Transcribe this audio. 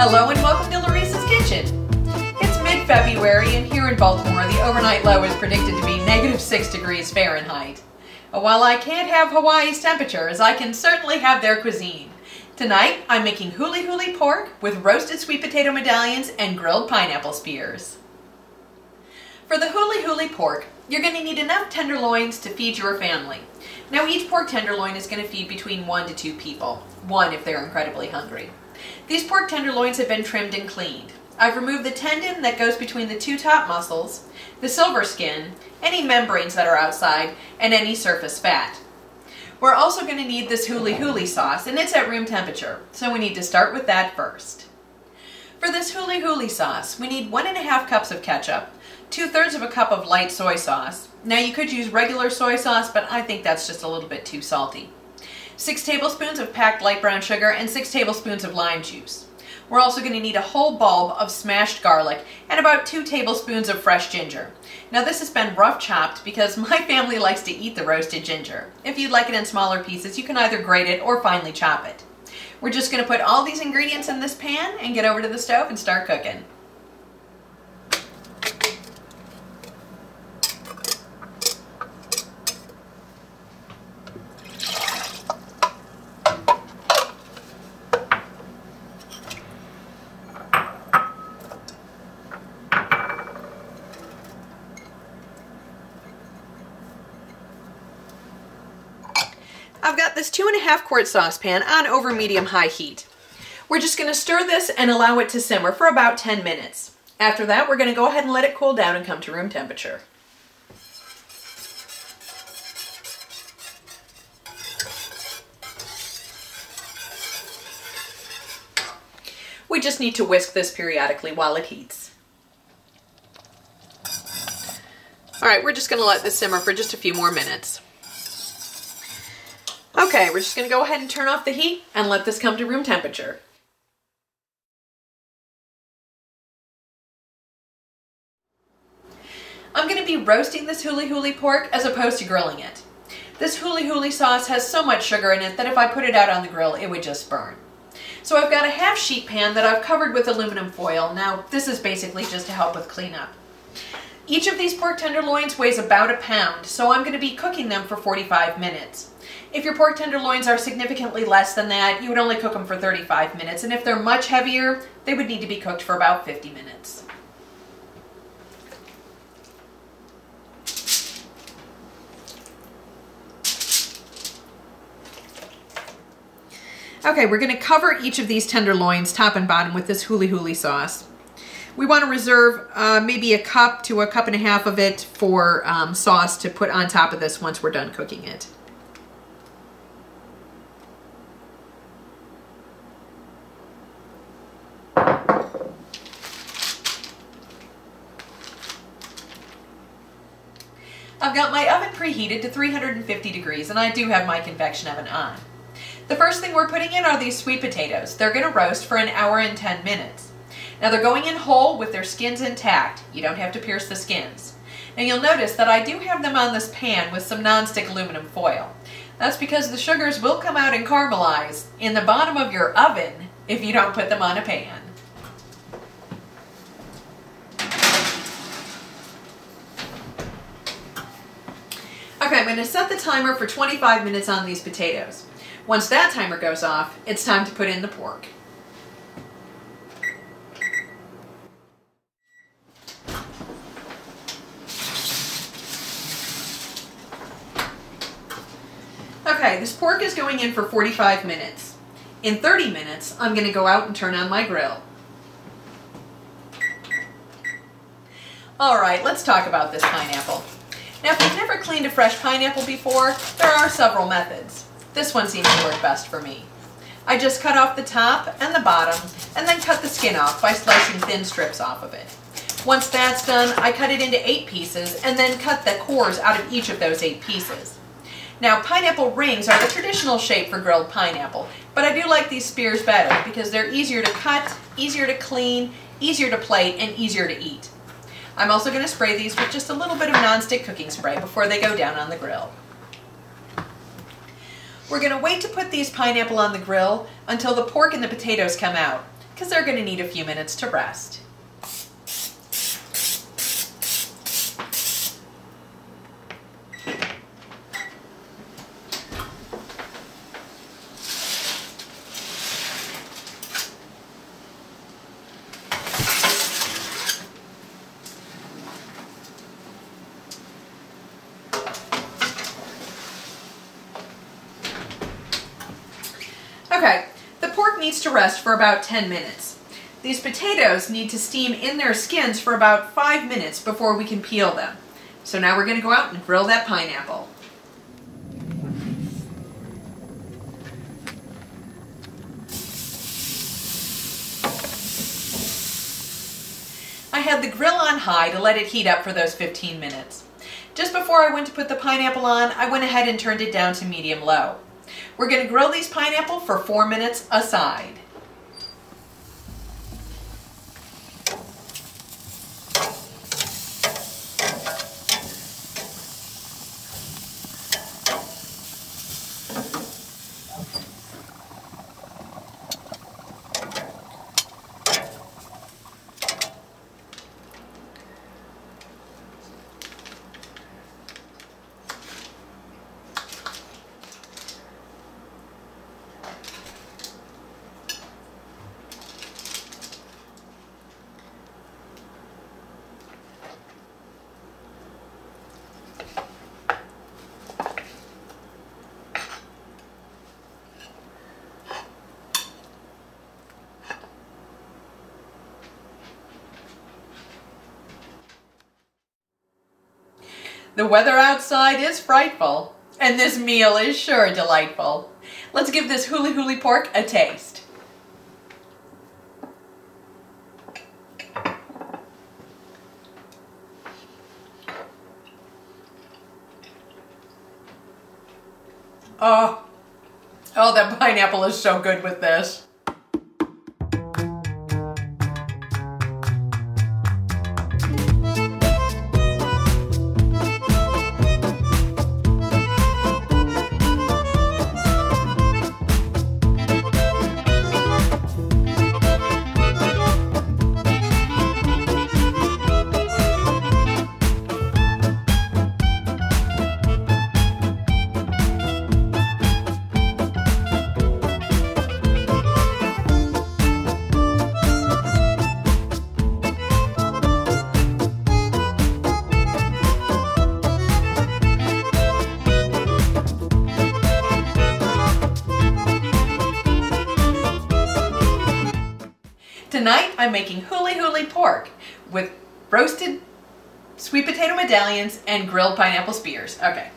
Hello and welcome to Larissa's Kitchen. It's mid-February and here in Baltimore the overnight low is predicted to be -6 degrees Fahrenheit. While I can't have Hawaii's temperatures, I can certainly have their cuisine. Tonight I'm making Huli-Huli Pork with roasted sweet potato medallions and grilled pineapple spears. For the Huli-Huli Pork, you're going to need enough tenderloins to feed your family. Now each pork tenderloin is going to feed between 1 to 2 people, 1 if they're incredibly hungry. These pork tenderloins have been trimmed and cleaned. I've removed the tendon that goes between the 2 top muscles, the silver skin, any membranes that are outside, and any surface fat. We're also going to need this Huli-Huli sauce, and it's at room temperature, so we need to start with that first. For this Huli-Huli sauce, we need 1½ cups of ketchup, 2/3 of a cup of light soy sauce. Now you could use regular soy sauce, but I think that's just a little bit too salty. 6 tablespoons of packed light brown sugar and 6 tablespoons of lime juice. We're also going to need a whole bulb of smashed garlic and about 2 tablespoons of fresh ginger. Now this has been rough chopped because my family likes to eat the roasted ginger. If you'd like it in smaller pieces, you can either grate it or finely chop it. We're just going to put all these ingredients in this pan and get over to the stove and start cooking. I've got this 2½ quart saucepan on over medium-high heat. We're just going to stir this and allow it to simmer for about 10 minutes. After that, we're going to go ahead and let it cool down and come to room temperature. We just need to whisk this periodically while it heats. Alright, we're just going to let this simmer for just a few more minutes. Okay, we're just going to go ahead and turn off the heat and let this come to room temperature. I'm going to be roasting this Huli-Huli pork as opposed to grilling it. This Huli-Huli sauce has so much sugar in it that if I put it out on the grill, it would just burn. So I've got a half sheet pan that I've covered with aluminum foil. Now, this is basically just to help with cleanup. Each of these pork tenderloins weighs about a pound, so I'm going to be cooking them for 45 minutes. If your pork tenderloins are significantly less than that, you would only cook them for 35 minutes, and if they're much heavier, they would need to be cooked for about 50 minutes. Okay, we're going to cover each of these tenderloins top and bottom with this Huli-Huli sauce. We want to reserve maybe a cup to a cup and a half of it for sauce to put on top of this once we're done cooking it. I've got my oven preheated to 350 degrees and I do have my convection oven on. The first thing we're putting in are these sweet potatoes. They're going to roast for 1 hour and 10 minutes. Now they're going in whole with their skins intact. You don't have to pierce the skins. Now you'll notice that I do have them on this pan with some non-stick aluminum foil. That's because the sugars will come out and caramelize in the bottom of your oven if you don't put them on a pan. Okay, I'm going to set the timer for 25 minutes on these potatoes. Once that timer goes off, it's time to put in the pork. Okay, this pork is going in for 45 minutes. In 30 minutes, I'm going to go out and turn on my grill. Alright, let's talk about this pineapple. Now, if you've never cleaned a fresh pineapple before, there are several methods. This one seems to work best for me. I just cut off the top and the bottom, and then cut the skin off by slicing thin strips off of it. Once that's done, I cut it into 8 pieces, and then cut the cores out of each of those 8 pieces. Now, pineapple rings are the traditional shape for grilled pineapple, but I do like these spears better because they're easier to cut, easier to clean, easier to plate, and easier to eat. I'm also going to spray these with just a little bit of non-stick cooking spray before they go down on the grill. We're going to wait to put these pineapple on the grill until the pork and the potatoes come out. because they're going to need a few minutes to rest. Okay, the pork needs to rest for about 10 minutes. These potatoes need to steam in their skins for about 5 minutes before we can peel them. So now we're going to go out and grill that pineapple. I had the grill on high to let it heat up for those 15 minutes. Just before I went to put the pineapple on, I went ahead and turned it down to medium-low. We're going to grill these pineapple for 4 minutes aside. The weather outside is frightful, and this meal is sure delightful. Let's give this Huli-Huli pork a taste. Oh, that pineapple is so good with this. Tonight I'm making Huli-Huli pork with roasted sweet potato medallions and grilled pineapple spears. Okay.